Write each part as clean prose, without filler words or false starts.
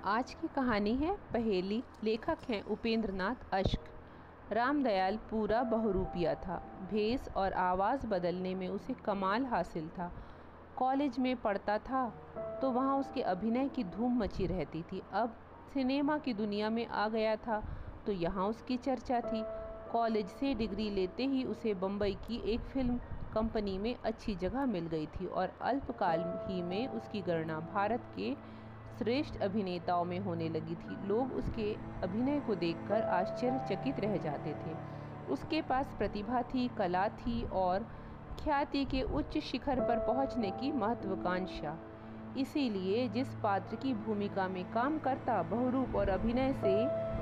आज की कहानी है पहेली। लेखक हैं उपेंद्र नाथ अश्क। रामदयाल पूरा बहुरूपिया था। भेष और आवाज़ बदलने में उसे कमाल हासिल था। कॉलेज में पढ़ता था तो वहाँ उसके अभिनय की धूम मची रहती थी। अब सिनेमा की दुनिया में आ गया था तो यहाँ उसकी चर्चा थी। कॉलेज से डिग्री लेते ही उसे बम्बई की एक फिल्म कंपनी में अच्छी जगह मिल गई थी और अल्पकाल ही में उसकी गणना भारत के श्रेष्ठ अभिनेताओं में होने लगी थी। लोग उसके अभिनय को देखकर आश्चर्यचकित रह जाते थे। उसके पास प्रतिभा थी, कला थी और ख्याति के उच्च शिखर पर पहुंचने की महत्वाकांक्षा। इसीलिए जिस पात्र की भूमिका में काम करता, बहुरूप और अभिनय से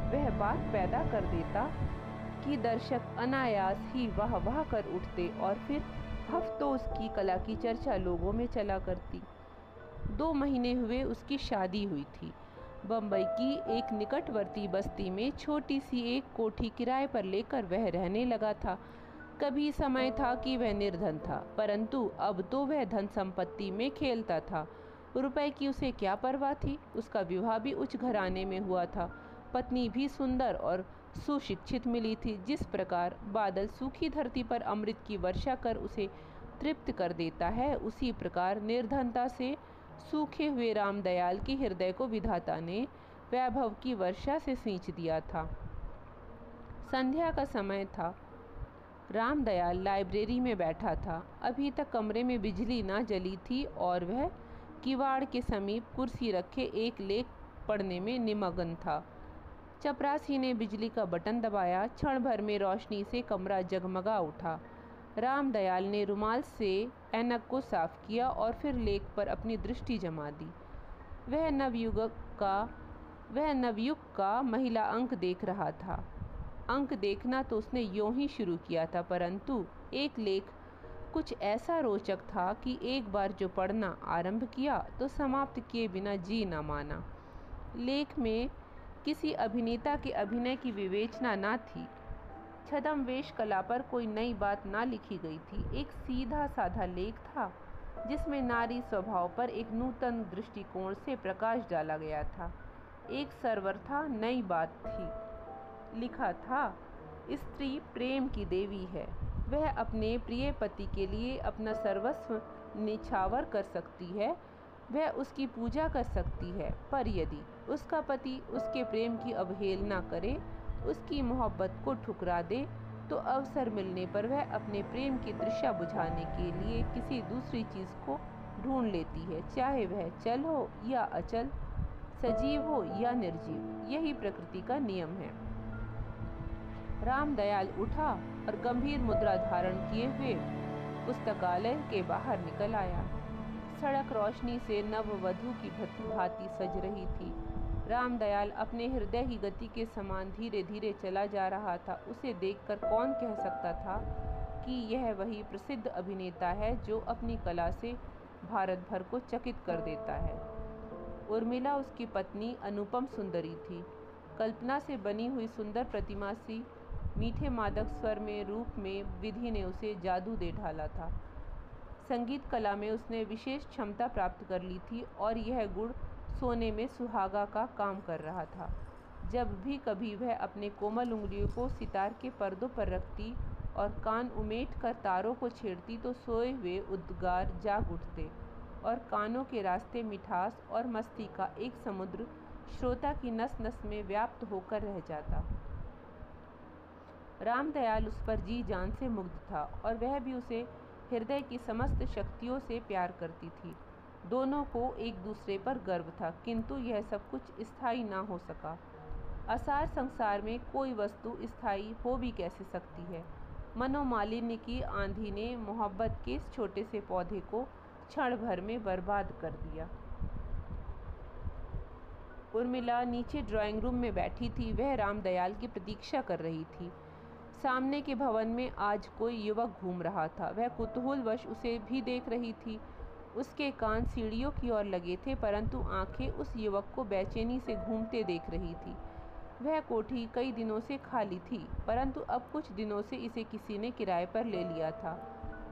वह बात पैदा कर देता कि दर्शक अनायास ही वाह वाह कर उठते और फिर हफ्तों उसकी कला की चर्चा लोगों में चला करती। 2 महीने हुए उसकी शादी हुई थी। बम्बई की एक निकटवर्ती बस्ती में छोटी सी एक कोठी किराए पर लेकर वह रहने लगा था। कभी समय था कि वह निर्धन था, परंतु अब तो वह धन संपत्ति में खेलता था। रुपए की उसे क्या परवाह थी। उसका विवाह भी उच्च घराने में हुआ था। पत्नी भी सुंदर और सुशिक्षित मिली थी। जिस प्रकार बादल सूखी धरती पर अमृत की वर्षा कर उसे तृप्त कर देता है, उसी प्रकार निर्धनता से सूखे हुए रामदयाल के हृदय को विधाता ने वैभव की वर्षा से सींच दिया था। संध्या का समय था। रामदयाल लाइब्रेरी में बैठा था। अभी तक कमरे में बिजली ना जली थी और वह किवाड़ के समीप कुर्सी रखे एक लेख पढ़ने में निमग्न था। चपरासी ने बिजली का बटन दबाया। क्षण भर में रोशनी से कमरा जगमगा उठा। रामदयाल ने रुमाल से ऐनक को साफ किया और फिर लेख पर अपनी दृष्टि जमा दी। वह नवयुग का महिला अंक देख रहा था। अंक देखना तो उसने यूं ही शुरू किया था, परंतु एक लेख कुछ ऐसा रोचक था कि एक बार जो पढ़ना आरंभ किया तो समाप्त किए बिना जी न माना। लेख में किसी अभिनेता के अभिनय की विवेचना न थी। छद्मवेश कला पर कोई नई बात ना लिखी गई थी। एक सीधा साधा लेख था जिसमें नारी स्वभाव पर एक नूतन दृष्टिकोण से प्रकाश डाला गया था। एक सर्वथा नई बात थी। लिखा था, स्त्री प्रेम की देवी है। वह अपने प्रिय पति के लिए अपना सर्वस्व निछावर कर सकती है। वह उसकी पूजा कर सकती है, पर यदि उसका पति उसके प्रेम की अवहेलना करे, उसकी मोहब्बत को ठुकरा दे, तो अवसर मिलने पर वह अपने प्रेम की तृष्णा बुझाने के लिए किसी दूसरी चीज़ को ढूंढ लेती है, चाहे वह चल हो या अचल, सजीव हो या निर्जीव। यही प्रकृति का नियम है। रामदयाल उठा और गंभीर मुद्रा धारण किए हुए पुस्तकालय के बाहर निकल आया। सड़क रोशनी से नववधू की भांति सज रही थी। रामदयाल अपने हृदय की गति के समान धीरे धीरे चला जा रहा था। उसे देखकर कौन कह सकता था कि यह वही प्रसिद्ध अभिनेता है जो अपनी कला से भारत भर को चकित कर देता है। उर्मिला उसकी पत्नी अनुपम सुंदरी थी। कल्पना से बनी हुई सुंदर प्रतिमा सी मीठे मादक स्वर में रूप में विधि ने उसे जादू दे ढाला था। संगीत कला में उसने विशेष क्षमता प्राप्त कर ली थी और यह गुण सोने में सुहागा का काम कर रहा था। जब भी कभी वह अपने कोमल उंगलियों को सितार के पर्दों पर रखती और कान उमेट कर तारों को छेड़ती तो सोए हुए उद्गार जाग उठते और कानों के रास्ते मिठास और मस्ती का एक समुद्र श्रोता की नस नस में व्याप्त होकर रह जाता। रामदयाल उस पर जी जान से मुग्ध था और वह भी उसे हृदय की समस्त शक्तियों से प्यार करती थी। दोनों को एक दूसरे पर गर्व था, किंतु यह सब कुछ स्थायी ना हो सका। असार संसार में कोई वस्तु स्थायी हो भी कैसे सकती है। मनोमालिन्य की आंधी ने मोहब्बत के इस छोटे से पौधे को क्षण भर में बर्बाद कर दिया। उर्मिला नीचे ड्राइंग रूम में बैठी थी। वह रामदयाल की प्रतीक्षा कर रही थी। सामने के भवन में आज कोई युवक घूम रहा था। वह कुतूहलवश उसे भी देख रही थी। उसके कान सीढ़ियों की ओर लगे थे, परंतु आंखें उस युवक को बेचैनी से घूमते देख रही थी। वह कोठी कई दिनों से खाली थी, परंतु अब कुछ दिनों से इसे किसी ने किराए पर ले लिया था।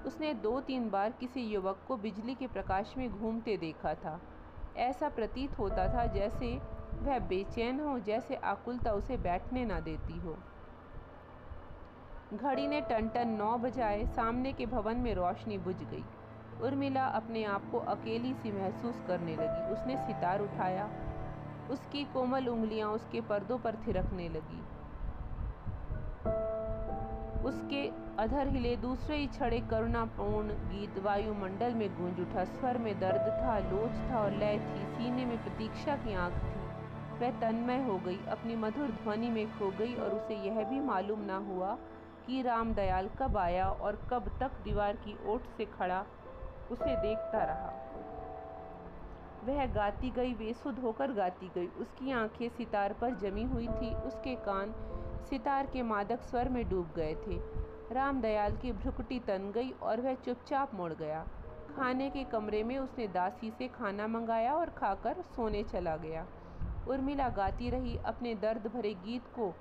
उसने 2-3 बार किसी युवक को बिजली के प्रकाश में घूमते देखा था। ऐसा प्रतीत होता था जैसे वह बेचैन हो, जैसे आकुलता उसे बैठने ना देती हो। घड़ी ने टन-टन 9 बजाए। सामने के भवन में रोशनी बुझ गई। उर्मिला अपने आप को अकेली सी महसूस करने लगी। उसने सितार उठाया। उसकी कोमल उंगलियां उसके पर्दों पर थिरकने लगी। उसके अधर हिले। दूसरे ही क्षण करुणापूर्ण गीत वायुमंडल में गूंज उठा। स्वर में दर्द था, लोच था और लय थी। सीने में प्रतीक्षा की आंख थी। वह तन्मय हो गई, अपनी मधुर ध्वनि में खो गई और उसे यह भी मालूम ना हुआ कि रामदयाल कब आया और कब तक दीवार की ओट से खड़ा उसे देखता रहा। वह गाती गई, बेसुध होकर गाती गई। उसकी आंखें सितार पर जमी हुई थी, उसके कान सितार के मादक स्वर में डूब गए थे। रामदयाल की भ्रुकुटी तन गई और वह चुपचाप मुड़ गया। खाने के कमरे में उसने दासी से खाना मंगाया और खाकर सोने चला गया। उर्मिला गाती रही, अपने दर्द भरे गीत को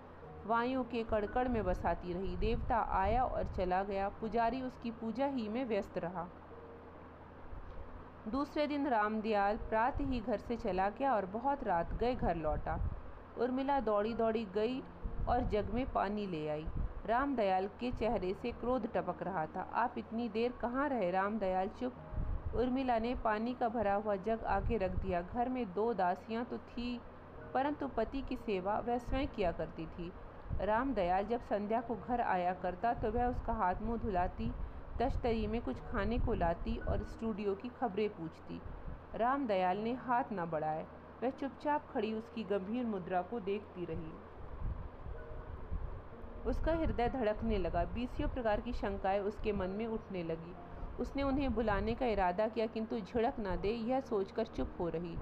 वायुओं के कड़कड़ में बसाती रही। देवता आया और चला गया। पुजारी उसकी पूजा ही में व्यस्त रहा। दूसरे दिन रामदयाल प्रातः ही घर से चला गया और बहुत रात गए घर लौटा। उर्मिला दौड़ी दौड़ी गई और जग में पानी ले आई। रामदयाल के चेहरे से क्रोध टपक रहा था। आप इतनी देर कहाँ रहे? रामदयाल चुप। उर्मिला ने पानी का भरा हुआ जग आगे रख दिया। घर में 2 दासियां तो थी, परंतु पति की सेवा वह स्वयं किया करती थी। रामदयाल जब संध्या को घर आया करता तो वह उसका हाथ मुंह धुलाती, तश्तरी में कुछ खाने को लाती और स्टूडियो की खबरें पूछती। रामदयाल ने हाथ न बढ़ाए। वह चुपचाप खड़ी उसकी गंभीर मुद्रा को देखती रही। उसका हृदय धड़कने लगा। 20 प्रकार की शंकाएं उसके मन में उठने लगी। उसने उन्हें बुलाने का इरादा किया, किंतु झिड़क न दे यह सोचकर चुप हो रही।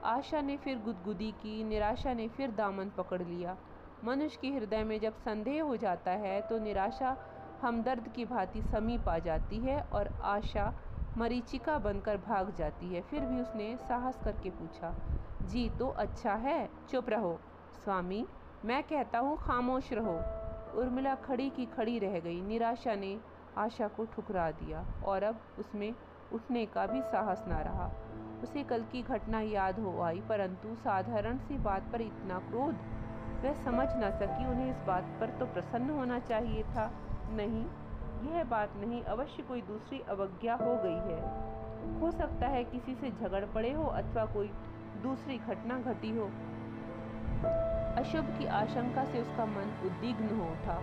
आशा ने फिर गुदगुदी की, निराशा ने फिर दामन पकड़ लिया। मनुष्य के हृदय में जब संदेह हो जाता है तो निराशा हमदर्द की भांति समीप आ जाती है और आशा मरीचिका बनकर भाग जाती है। फिर भी उसने साहस करके पूछा, जी तो अच्छा है, चुप रहो। स्वामी, मैं कहता हूँ खामोश रहो। उर्मिला खड़ी की खड़ी रह गई। निराशा ने आशा को ठुकरा दिया और अब उसमें उठने का भी साहस न रहा। उसे कल की घटना याद हो आई, परंतु साधारण सी बात पर इतना क्रोध वह समझ न सकी। उन्हें इस बात पर तो प्रसन्न होना चाहिए था। नहीं, यह बात नहीं, अवश्य कोई दूसरी अवज्ञा हो गई है। हो सकता है किसी से झगड़ पड़े हो अथवा कोई दूसरी घटना घटी हो। अशुभ की आशंका से उसका मन उद्विग्न हो उठा।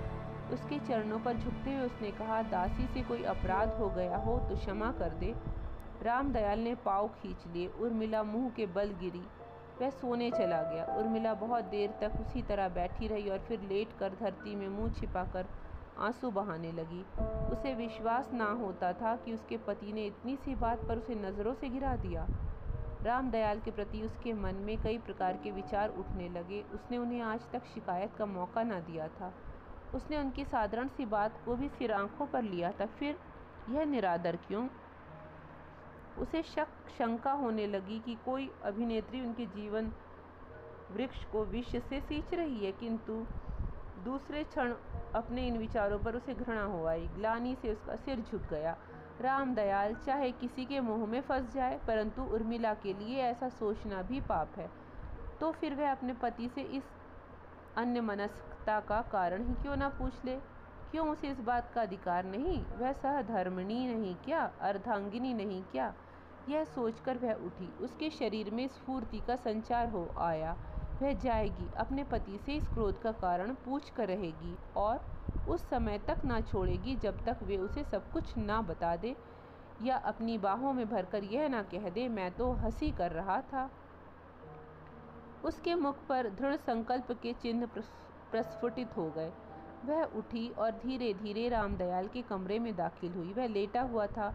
उसके चरणों पर झुकते हुए उसने कहा, दासी से कोई अपराध हो गया हो तो क्षमा कर दे। रामदयाल ने पाँव खींच लिए। उर्मिला मुंह के बल गिरी। वह सोने चला गया। उर्मिला बहुत देर तक उसी तरह बैठी रही और फिर लेटकर धरती में मुंह छिपाकर आंसू बहाने लगी। उसे विश्वास ना होता था कि उसके पति ने इतनी सी बात पर उसे नज़रों से गिरा दिया। रामदयाल के प्रति उसके मन में कई प्रकार के विचार उठने लगे। उसने उन्हें आज तक शिकायत का मौका न दिया था। उसने उनकी साधारण सी बात को भी सिर आंखों पर लिया था। फिर यह निरादर क्यों? उसे शंका होने लगी कि कोई अभिनेत्री उनके जीवन वृक्ष को विष से सींच रही है, किंतु दूसरे क्षण अपने इन विचारों पर उसे घृणा हो आई। ग्लानि से उसका सिर झुक गया। रामदयाल चाहे किसी के मोह में फंस जाए, परंतु उर्मिला के लिए ऐसा सोचना भी पाप है। तो फिर वह अपने पति से इस अन्यमनस्कता का कारण ही क्यों न पूछ ले? क्यों उसे इस बात का अधिकार नहीं? वह सहधर्मिणी नहीं क्या? अर्धांगिनी नहीं क्या? यह सोचकर वह उठी। उसके शरीर में स्फूर्ति का संचार हो आया। वह जाएगी, अपने पति से इस क्रोध का कारण पूछ कर रहेगी और उस समय तक ना छोड़ेगी जब तक वे उसे सब कुछ ना बता दे या अपनी बाहों में भरकर यह ना कह दे, मैं तो हंसी कर रहा था। उसके मुख पर दृढ़ संकल्प के चिन्ह प्रस्फुटित हो गए। वह उठी और धीरे धीरे रामदयाल के कमरे में दाखिल हुई। वह लेटा हुआ था।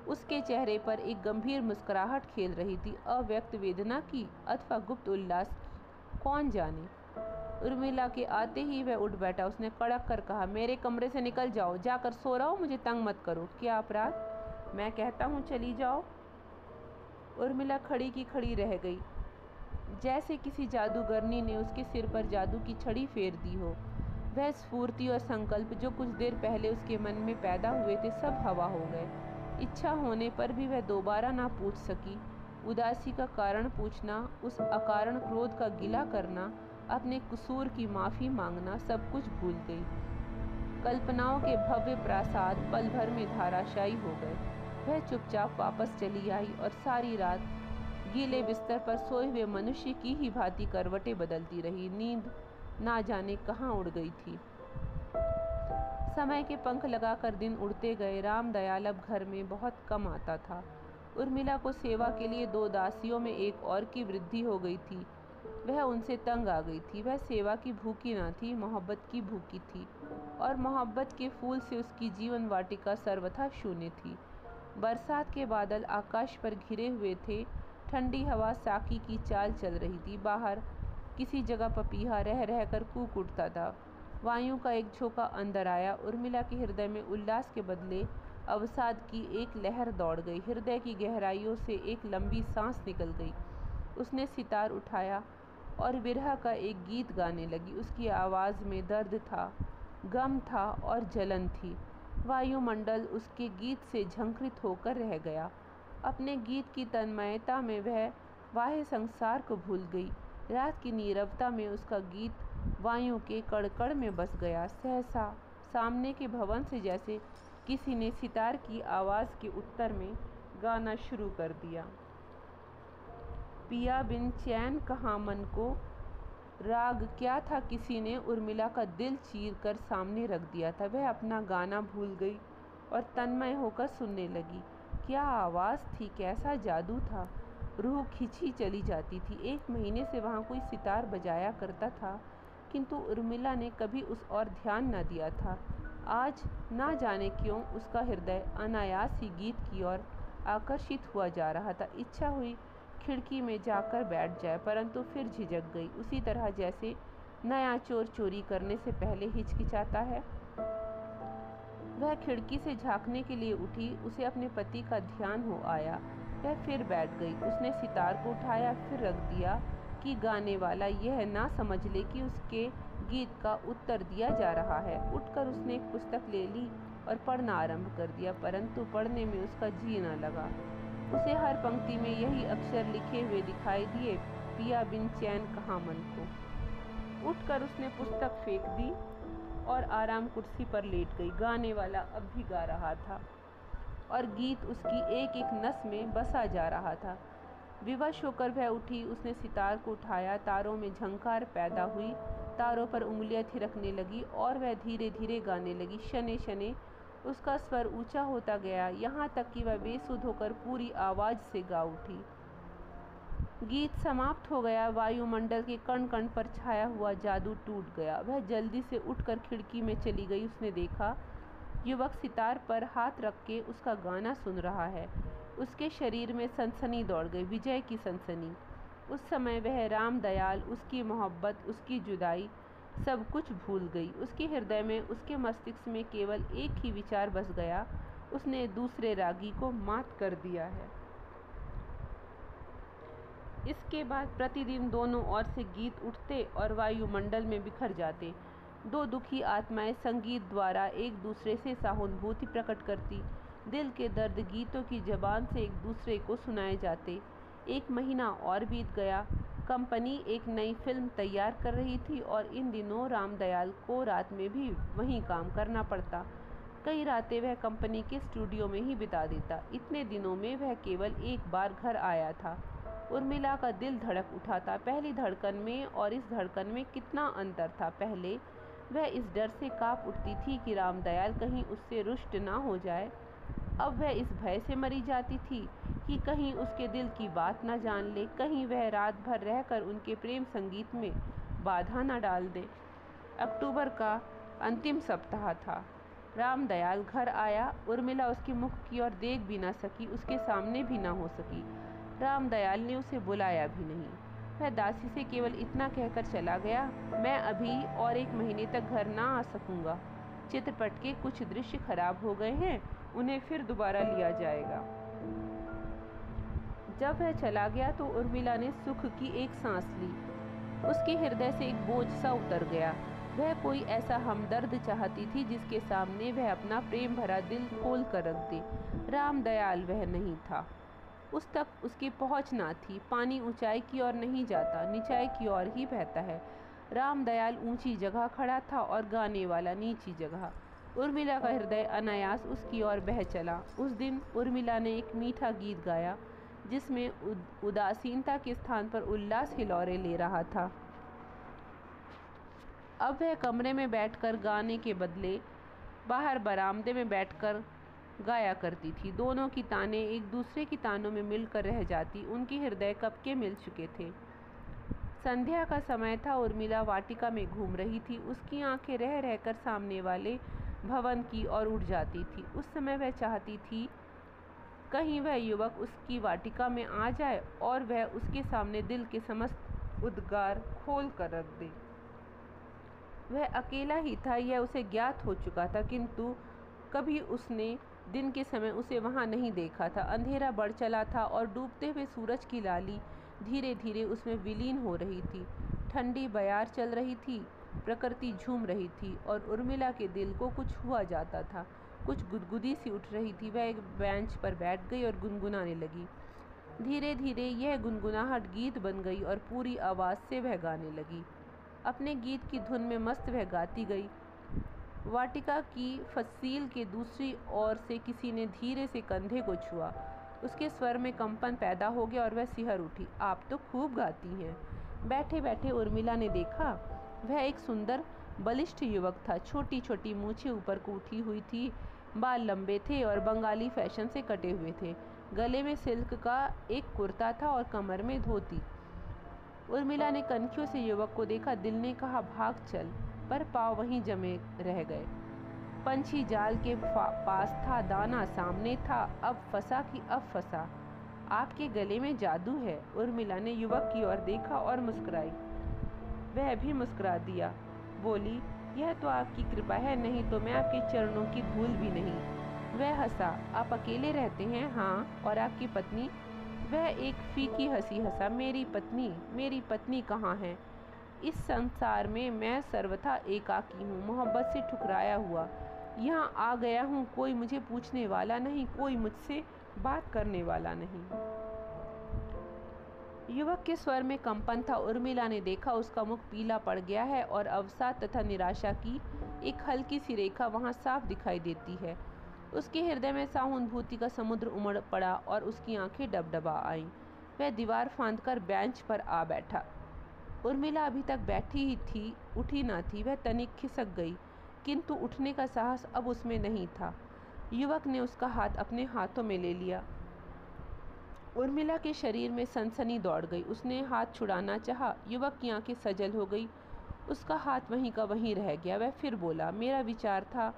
उसके चेहरे पर एक गंभीर मुस्कुराहट खेल रही थी। अव्यक्त वेदना की अथवा गुप्त उल्लास की, कौन जाने। उर्मिला के आते ही वह उठ बैठा। उसने कड़क कर कहा, मेरे कमरे से निकल जाओ, जाकर सो रहो, मुझे तंग मत करो। क्या अपराध? मैं कहता हूँ चली जाओ। उर्मिला खड़ी की खड़ी रह गई, जैसे किसी जादूगरनी ने उसके सिर पर जादू की छड़ी फेर दी हो। वह स्फूर्ति और संकल्प जो कुछ देर पहले उसके मन में पैदा हुए थे, सब हवा हो गए। इच्छा होने पर भी वह दोबारा ना पूछ सकी उदासी का कारण पूछना, उस अकारण क्रोध का गिला करना, अपने कसूर की माफ़ी मांगना सब कुछ भूल गई। कल्पनाओं के भव्य प्रासाद पल भर में धाराशायी हो गए। वह चुपचाप वापस चली आई और सारी रात गीले बिस्तर पर सोए हुए मनुष्य की ही भांति करवटें बदलती रही। नींद ना जाने कहाँ उड़ गई थी। समय के पंख लगाकर दिन उड़ते गए। रामदयाल अब घर में बहुत कम आता था। उर्मिला को सेवा के लिए 2 दासियों में एक और की वृद्धि हो गई थी। वह उनसे तंग आ गई थी। वह सेवा की भूखी न थी, मोहब्बत की भूखी थी, और मोहब्बत के फूल से उसकी जीवन वाटिका सर्वथा शून्य थी। बरसात के बादल आकाश पर घिरे हुए थे। ठंडी हवा साकी की चाल चल रही थी। बाहर किसी जगह पपीहा रह रह कर कूक उठता था। वायु का एक झोंका अंदर आया। उर्मिला के हृदय में उल्लास के बदले अवसाद की एक लहर दौड़ गई। हृदय की गहराइयों से एक लंबी सांस निकल गई। उसने सितार उठाया और विरह का एक गीत गाने लगी। उसकी आवाज़ में दर्द था, गम था और जलन थी। वायुमंडल उसके गीत से झंकृत होकर रह गया। अपने गीत की तन्मयता में वह बाह्य संसार को भूल गई। रात की नीरवता में उसका गीत वायु के कड़कड़ में बस गया। सहसा सामने के भवन से जैसे किसी ने सितार की आवाज़ के उत्तर में गाना शुरू कर दिया। पिया बिन चैन कहाँ मन को, राग क्या था किसी ने उर्मिला का दिल चीर कर सामने रख दिया था। वह अपना गाना भूल गई और तन्मय होकर सुनने लगी। क्या आवाज़ थी, कैसा जादू था। रूह खिंची चली जाती थी। 1 महीने से वहाँ कोई सितार बजाया करता था, किंतु उर्मिला ने कभी उस ओर ध्यान न दिया था। आज ना जाने क्यों उसका हृदय अनायास ही गीत की ओर आकर्षित हुआ जा रहा था। इच्छा हुई खिड़की में जाकर बैठ जाए, परंतु फिर झिझक गई, उसी तरह जैसे नया चोर चोरी करने से पहले हिचकिचाता है। वह खिड़की से झांकने के लिए उठी। उसे अपने पति का ध्यान हो आया। वह फिर बैठ गई। उसने सितार को उठाया, फिर रख दिया कि गाने वाला यह ना समझ ले कि उसके गीत का उत्तर दिया जा रहा है। उठकर उसने एक पुस्तक ले ली और पढ़ना आरंभ कर दिया, परंतु पढ़ने में उसका जी न लगा। उसे हर पंक्ति में यही अक्षर लिखे हुए दिखाई दिए, पिया बिन चैन कहाँ मन को। उठकर उसने पुस्तक फेंक दी और आराम कुर्सी पर लेट गई। गाने वाला अब भी गा रहा था और गीत उसकी एक एक नस में बसा जा रहा था। विवश होकर वह उठी। उसने सितार को उठाया। तारों में झंकार पैदा हुई। तारों पर उंगलियां थिरकने लगी और वह धीरे धीरे गाने लगी। शने शने उसका स्वर ऊंचा होता गया, यहाँ तक कि वह बेसुध होकर पूरी आवाज़ से गा उठी। गीत समाप्त हो गया। वायुमंडल के कण कण पर छाया हुआ जादू टूट गया। वह जल्दी से उठकर खिड़की में चली गई। उसने देखा युवक सितार पर हाथ रख के उसका गाना सुन रहा है। उसके शरीर में सनसनी दौड़ गई, विजय की सनसनी। उस समय वह रामदयाल, उसकी मोहब्बत, उसकी जुदाई, सब कुछ भूल गई। उसके हृदय में, उसके मस्तिष्क में केवल एक ही विचार बस गया, उसने दूसरे रागी को मात कर दिया है। इसके बाद प्रतिदिन दोनों ओर से गीत उठते और वायुमंडल में बिखर जाते। 2 दुखी आत्माएं संगीत द्वारा एक दूसरे से सहानुभूति प्रकट करती। दिल के दर्द गीतों की जबान से एक दूसरे को सुनाए जाते। 1 महीना और बीत गया। कंपनी एक नई फिल्म तैयार कर रही थी और इन दिनों रामदयाल को रात में भी वहीं काम करना पड़ता। कई रातें वह कंपनी के स्टूडियो में ही बिता देता। इतने दिनों में वह केवल एक बार घर आया था। उर्मिला का दिल धड़क उठा था। पहली धड़कन में और इस धड़कन में कितना अंतर था। पहले वह इस डर से काँप उठती थी कि रामदयाल कहीं उससे रुष्ट ना हो जाए। अब वह इस भय से मरी जाती थी कि कहीं उसके दिल की बात न जान ले, कहीं वह रात भर रहकर उनके प्रेम संगीत में बाधा न डाल दे। अक्टूबर का अंतिम सप्ताह था। रामदयाल घर आया। उर्मिला उसके मुख की ओर देख भी न सकी, उसके सामने भी न हो सकी। रामदयाल ने उसे बुलाया भी नहीं। वह दासी से केवल इतना कहकर चला गया, मैं अभी और 1 महीने तक घर ना आ सकूंगा। चित्रपट के कुछ दृश्य खराब हो गए हैं, उन्हें फिर दोबारा लिया जाएगा। जब वह चला गया तो उर्मिला ने सुख की एक सांस ली। उसके हृदय से एक बोझ सा उतर गया। वह कोई ऐसा हमदर्द चाहती थी जिसके सामने वह अपना प्रेम भरा दिल खोल कर रख दे। रामदयाल वह नहीं था। उस तक उसकी पहुंच ना थी। पानी ऊंचाई की ओर नहीं जाता, निचाई की ओर ही बहता है। रामदयाल ऊंची जगह खड़ा था और गाने वाला नीची जगह। उर्मिला का हृदय अनायास उसकी ओर बह चला। उस दिन उर्मिला ने एक मीठा गीत गाया जिसमें उदासीनता के स्थान पर उल्लास हिलोरे ले रहा था। अब वह कमरे में बैठकर गाने के बदले बाहर बरामदे में बैठकर गाया करती थी। दोनों की तानें एक दूसरे की तानों में मिलकर रह जाती। उनके हृदय कब के मिल चुके थे। संध्या का समय था। उर्मिला वाटिका में घूम रही थी। उसकी आंखें रह रहकर सामने वाले भवन की ओर उठ जाती थी। उस समय वह चाहती थी कहीं वह युवक उसकी वाटिका में आ जाए और वह उसके सामने दिल के समस्त उद्गार खोल कर रख दे। वह अकेला ही था, यह उसे ज्ञात हो चुका था, किंतु कभी उसने दिन के समय उसे वहां नहीं देखा था। अंधेरा बढ़ चला था और डूबते हुए सूरज की लाली धीरे धीरे उसमें विलीन हो रही थी। ठंडी बयार चल रही थी, प्रकृति झूम रही थी और उर्मिला के दिल को कुछ हुआ जाता था। कुछ गुदगुदी सी उठ रही थी। वह एक बेंच पर बैठ गई और गुनगुनाने लगी। धीरे धीरे यह गुनगुनाहट गीत बन गई और पूरी आवाज़ से वह गाने लगी। अपने गीत की धुन में मस्त वह गाती गई। वाटिका की फसील के दूसरी ओर से किसी ने धीरे से कंधे को छुआ। उसके स्वर में कंपन पैदा हो गया और वह सिहर उठी। आप तो खूब गाती हैं। बैठे बैठे उर्मिला ने देखा, वह एक सुंदर बलिष्ठ युवक था। छोटी छोटी मूछें ऊपर को उठी हुई थी, बाल लंबे थे और बंगाली फैशन से कटे हुए थे। गले में सिल्क का एक कुर्ता था और कमर में धोती। उर्मिला ने कनखियों से युवक को देखा। दिल ने कहा भाग चल, पर पाँव वहीं जमे रह गए। पंछी जाल के पास था, दाना सामने था, अब फंसा कि अब फंसा। आपके गले में जादू है। उर्मिला ने युवक की ओर देखा और मुस्कुराई। वह भी मुस्कुरा दिया। बोली, यह तो आपकी कृपा है, नहीं तो मैं आपके चरणों की धूल भी नहीं। वह हंसा। आप अकेले रहते हैं? हाँ। और आपकी पत्नी? वह एक फीकी हंसी हंसा। मेरी पत्नी कहाँ है? इस संसार में मैं सर्वथा एकाकी हूँ, मोहब्बत से ठुकराया हुआ। यहाँ आ गया हूँ, कोई मुझे पूछने वाला नहीं, कोई मुझसे बात करने वाला नहीं। युवक के स्वर में कंपन था। उर्मिला ने देखा उसका मुख पीला पड़ गया है और अवसाद तथा निराशा की एक हल्की सी रेखा वहाँ साफ दिखाई देती है। उसके हृदय में सहानुभूति का समुद्र उमड़ पड़ा और उसकी आंखें डबडबा आईं। वह दीवार फांदकर बेंच पर आ बैठा। उर्मिला अभी तक बैठी ही थी, उठी ना थी। वह तनिक खिसक गई, किंतु उठने का साहस अब उसमें नहीं था। युवक ने उसका हाथ अपने हाथों में ले लिया। उर्मिला के शरीर में सनसनी दौड़ गई। उसने हाथ छुड़ाना चाहा। युवक की आंखें सजल हो गई। उसका हाथ वहीं का वहीं रह गया। वह फिर बोला, मेरा विचार था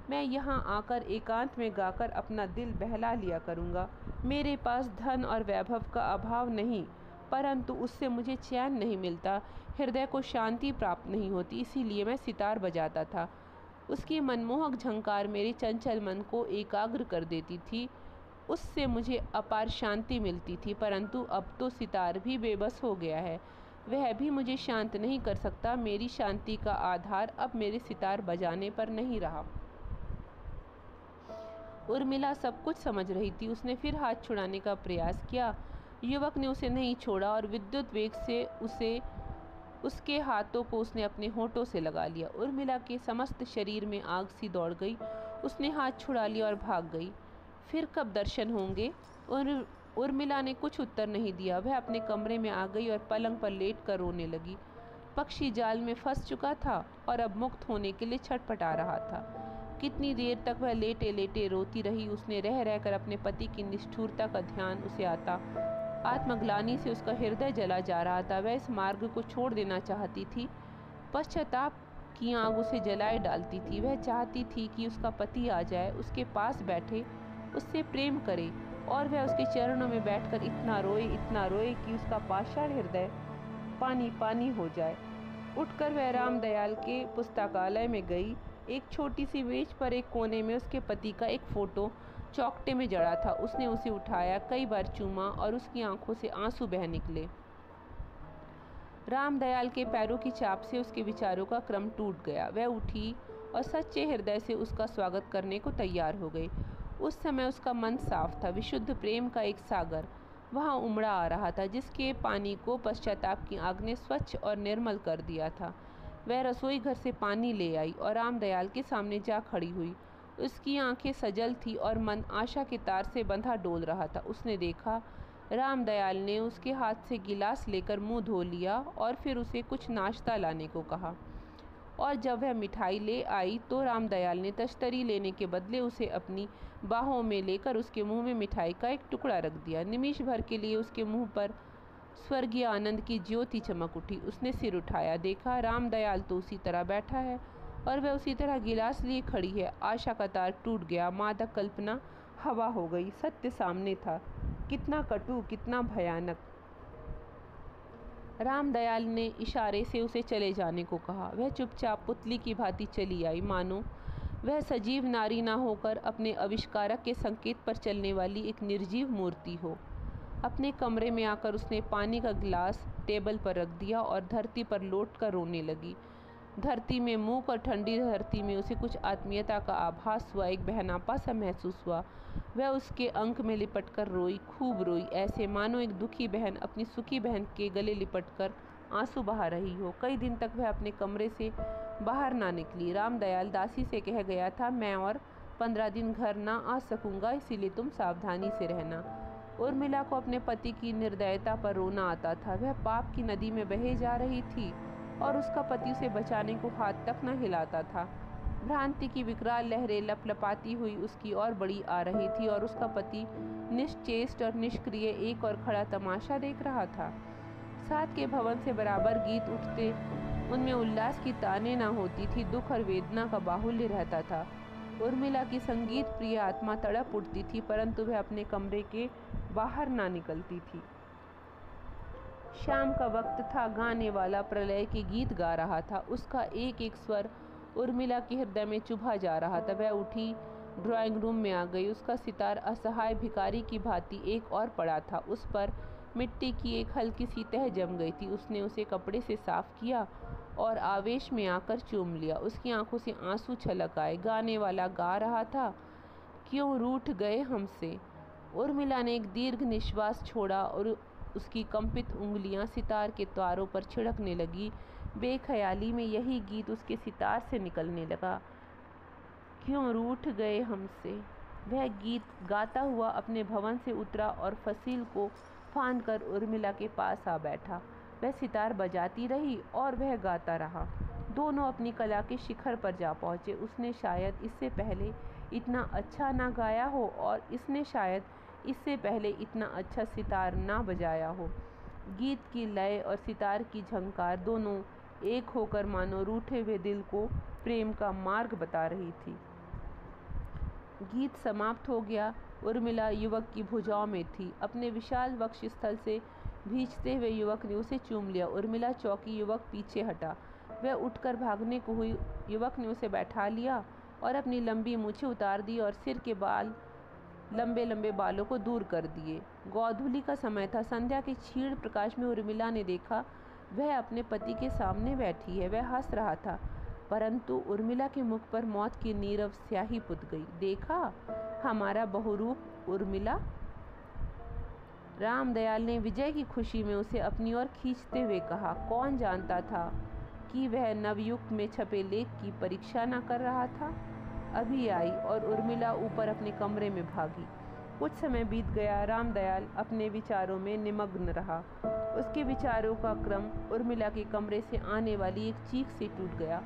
मैं यहाँ आकर एकांत में गाकर अपना दिल बहला लिया करूँगा। मेरे पास धन और वैभव का अभाव नहीं, परंतु उससे मुझे चैन नहीं मिलता, हृदय को शांति प्राप्त नहीं होती, इसीलिए मैं सितार बजाता था। उसकी मनमोहक झंकार मेरे चंचल मन को एकाग्र कर देती थी। उससे मुझे अपार शांति मिलती थी, परंतु अब तो सितार भी बेबस हो गया है। वह भी मुझे शांत नहीं कर सकता। मेरी शांति का आधार अब मेरे सितार बजाने पर नहीं रहा। उर्मिला सब कुछ समझ रही थी। उसने फिर हाथ छुड़ाने का प्रयास किया। युवक ने उसे नहीं छोड़ा और विद्युत वेग से उसके हाथों को उसने अपने होठों से लगा लिया। उर्मिला के समस्त शरीर में आग सी दौड़ गई। उसने हाथ छुड़ा लिया और भाग गई। फिर कब दर्शन होंगे? उर्मिला ने कुछ उत्तर नहीं दिया। वह अपने कमरे में आ गई और पलंग पर लेट कर रोने लगी। पक्षी जाल में फंस चुका था और अब मुक्त होने के लिए छटपटा रहा था। कितनी देर तक वह लेटे लेटे रोती रही। उसने रह रहकर अपने पति की निष्ठुरता का ध्यान उसे आता। आत्मग्लानि से उसका हृदय जला जा रहा था। वह इस मार्ग को छोड़ देना चाहती थी। पश्चाताप की आग उसे जलाए डालती थी। वह चाहती थी कि उसका पति आ जाए, उसके पास बैठे, उससे प्रेम करे और वह उसके चरणों में बैठकर इतना रोए कि उसका पाषाण हृदय पानी पानी हो जाए। उठकर वह रामदयाल के पुस्तकालय में गई। एक छोटी सी मेज पर एक कोने में उसके पति का एक फोटो चौकटे में जड़ा था। उसने उसे उठाया, कई बार चूमा और उसकी आंखों से आंसू बह निकले। रामदयाल के पैरों की चाप से उसके विचारों का क्रम टूट गया। वह उठी और सच्चे हृदय से उसका स्वागत करने को तैयार हो गई। उस समय उसका मन साफ था, विशुद्ध प्रेम का एक सागर वहाँ उमड़ा आ रहा था, जिसके पानी को पश्चाताप की आग ने स्वच्छ और निर्मल कर दिया था। वह रसोई घर से पानी ले आई और रामदयाल के सामने जा खड़ी हुई। उसकी आंखें सजल थी और मन आशा के तार से बंधा डोल रहा था। उसने देखा रामदयाल ने उसके हाथ से गिलास लेकर मुंह धो लिया और फिर उसे कुछ नाश्ता लाने को कहा। और जब वह मिठाई ले आई तो रामदयाल ने तश्तरी लेने के बदले उसे अपनी बाहों में लेकर उसके मुंह में मिठाई का एक टुकड़ा रख दिया। निमिष भर के लिए उसके मुंह पर स्वर्गीय आनंद की ज्योति चमक उठी। उसने सिर उठाया, देखा रामदयाल तो उसी तरह बैठा है और वह उसी तरह गिलास लिए खड़ी है। आशा का तार टूट गया। मादक कल्पना हवा हो गई। सत्य सामने था। कितना कटु, कितना भयानक। रामदयाल ने इशारे से उसे चले जाने को कहा। वह चुपचाप पुतली की भांति चली आई, मानो वह सजीव नारी ना होकर अपने आविष्कारक के संकेत पर चलने वाली एक निर्जीव मूर्ति हो। अपने कमरे में आकर उसने पानी का गिलास टेबल पर रख दिया और धरती पर लौट कर रोने लगी। धरती में मूक और ठंडी धरती में उसे कुछ आत्मीयता का आभास हुआ, एक बहनापा सा महसूस हुआ। वह उसके अंक में लिपट कर रोई, खूब रोई, ऐसे मानो एक दुखी बहन अपनी सुखी बहन के गले लिपट कर आंसू बहा रही हो। कई दिन तक वह अपने कमरे से बाहर ना निकली। रामदयाल दासी से कह गया था, मैं और 15 दिन घर ना आ सकूंगा, इसीलिए तुम सावधानी से रहना। उर्मिला को अपने पति की निर्दयता पर रोना आता था। वह पाप की नदी में बहे जा रही थी और उसका पति उसे बचाने को हाथ तक न हिलाता था। भ्रांति की विकराल लहरें लपलपाती हुई उसकी ओर बड़ी आ रही थी और उसका पति निश्चेष्ट और निष्क्रिय एक और खड़ा तमाशा देख रहा था। साथ के भवन से बराबर गीत उठते, उनमें उल्लास की ताने न होती थी, दुख और वेदना का बाहुल्य रहता था। उर्मिला की संगीत प्रिय आत्मा तड़प उठती थी, परंतु वह अपने कमरे के बाहर ना निकलती थी। शाम का वक्त था। गाने वाला प्रलय के गीत गा रहा था। उसका एक एक स्वर उर्मिला के हृदय में चुभा जा रहा था। वह उठी, ड्राइंग रूम में आ गई। उसका सितार असहाय भिखारी की भांति एक और पड़ा था। उस पर मिट्टी की एक हल्की सी तह जम गई थी। उसने उसे कपड़े से साफ किया और आवेश में आकर चूम लिया। उसकी आंखों से आंसू छलक आए। गाने वाला गा रहा था, क्यों रूठ गए हमसे। उर्मिला ने एक दीर्घ निश्वास छोड़ा और उसकी कंपित उंगलियां सितार के तारों पर छिड़कने लगी। बेख्याली में यही गीत उसके सितार से निकलने लगा, क्यों रूठ गए हमसे। वह गीत गाता हुआ अपने भवन से उतरा और फसील को फांद कर उर्मिला के पास आ बैठा। वह सितार बजाती रही और वह गाता रहा। दोनों अपनी कला के शिखर पर जा पहुँचे। उसने शायद इससे पहले इतना अच्छा ना गाया हो और इसने शायद इससे पहले इतना अच्छा सितार ना बजाया हो। गीत की लय और सितार की झंकार दोनों एक होकर मानो रूठे हुए दिल को प्रेम का मार्ग बता रही थी। गीत समाप्त हो गया। उर्मिला युवक की भुजाओं में थी। अपने विशाल वक्षस्थल से भींचते हुए युवक ने उसे चूम लिया। उर्मिला चौकी, युवक पीछे हटा। वह उठकर भागने को हुई। युवक ने उसे बैठा लिया और अपनी लंबी मूछें उतार दी और सिर के बाल, लंबे लंबे बालों को दूर कर दिए। गोधूली का समय था। संध्या के क्षीण प्रकाश में उर्मिला ने देखा, वह अपने पति के सामने बैठी है। वह हंस रहा था, परंतु उर्मिला के मुख पर मौत की नीरव स्याही पुत गई। देखा हमारा बहुरूप उर्मिला। रामदयाल ने विजय की खुशी में उसे अपनी ओर खींचते हुए कहा। कौन जानता था कि वह नवयुग में छपे लेख की परीक्षा न कर रहा था। अभी आई और उर्मिला ऊपर अपने कमरे में भागी। कुछ समय बीत गया। रामदयाल अपने विचारों में निमग्न रहा। उसके विचारों का क्रम उर्मिला के कमरे से आने वाली एक चीख से टूट गया।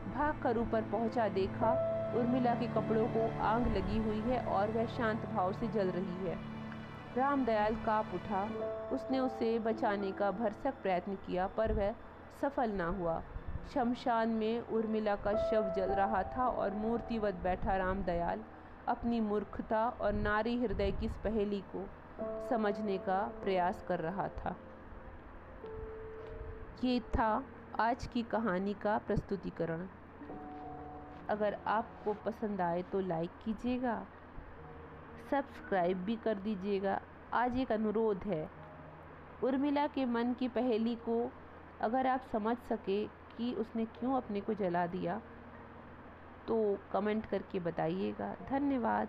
भाग कर ऊपर पहुंचा, देखा उर्मिला के कपड़ों को आग लगी हुई है और वह शांत भाव से जल रही है। रामदयाल कांप उठा। उसने उसे बचाने का भरसक प्रयत्न किया, पर वह सफल ना हुआ। शमशान में उर्मिला का शव जल रहा था और मूर्तिवत बैठा रामदयाल अपनी मूर्खता और नारी हृदय की इस पहेली को समझने का प्रयास कर रहा था। ये था आज की कहानी का प्रस्तुतिकरण। अगर आपको पसंद आए तो लाइक कीजिएगा, सब्सक्राइब भी कर दीजिएगा। आज एक अनुरोध है, उर्मिला के मन की पहेली को अगर आप समझ सके कि उसने क्यों अपने को जला दिया तो कमेंट करके बताइएगा। धन्यवाद।